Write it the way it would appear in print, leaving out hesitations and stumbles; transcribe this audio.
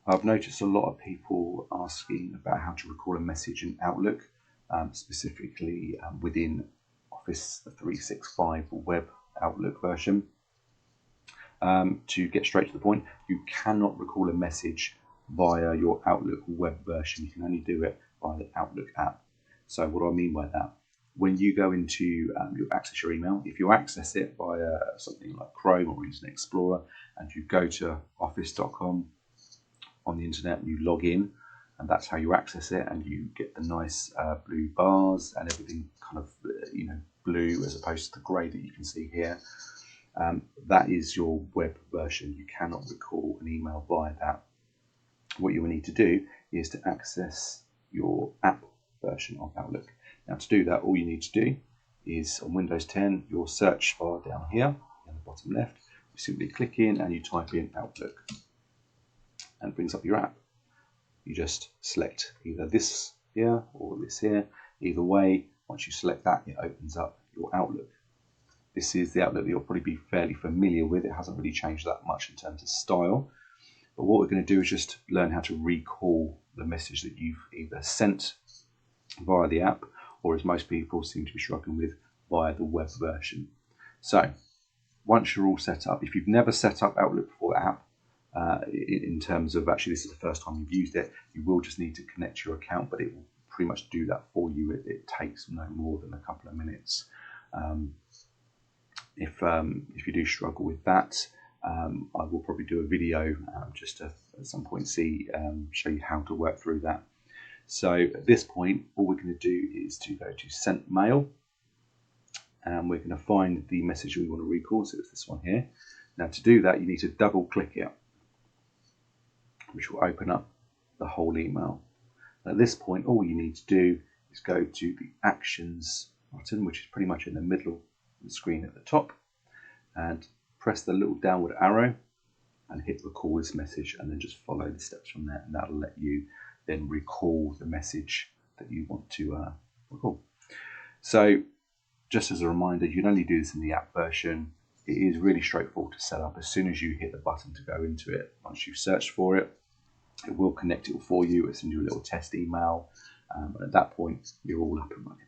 I've noticed a lot of people asking about how to record a message in Outlook, specifically within Office 365 web Outlook version. To get straight to the point, you cannot record a message via your Outlook web version. You can only do it via the Outlook app. So what do I mean by that? When you go into you access your email, if you access it via something like Chrome or Internet Explorer, and you go to office.com on the internet and you log in, and that's how you access it, and you get the nice blue bars and everything kind of blue as opposed to the grey that you can see here. That is your web version. You cannot recall an email via that. What you will need to do is to access your app version of Outlook. Now, to do that, all you need to do is on Windows 10, your search bar down here in the bottom left, you simply click in and you type in Outlook, and it brings up your app. You just select either this here or this here. Either way, once you select that, it opens up your Outlook. This is the Outlook that you'll probably be fairly familiar with. It hasn't really changed that much in terms of style. But what we're going to do is just learn how to recall the message that you've either sent via the app, or as most people seem to be struggling with, via the web version. So once you're all set up, if you've never set up Outlook for the app, in terms of actually this is the first time you've used it, you will just need to connect your account, but it will pretty much do that for you. It takes no more than a couple of minutes. If you do struggle with that, I will probably do a video just to at some point show you how to work through that. So at this point, all we're going to do is to go to Sent Mail, and we're going to find the message we want to recall. So it's this one here. Now, to do that, you need to double click it, which will open up the whole email. At this point, all you need to do is go to the Actions button, which is pretty much in the middle of the screen at the top, and press the little downward arrow and hit recall this message, and then just follow the steps from there, and that'll let you then recall the message that you want to recall. So just as a reminder, you can only do this in the app version. It is really straightforward to set up. As soon as you hit the button to go into it, once you've searched for it, it will connect it for you. It'll send you a little test email. And at that point, you're all up and running.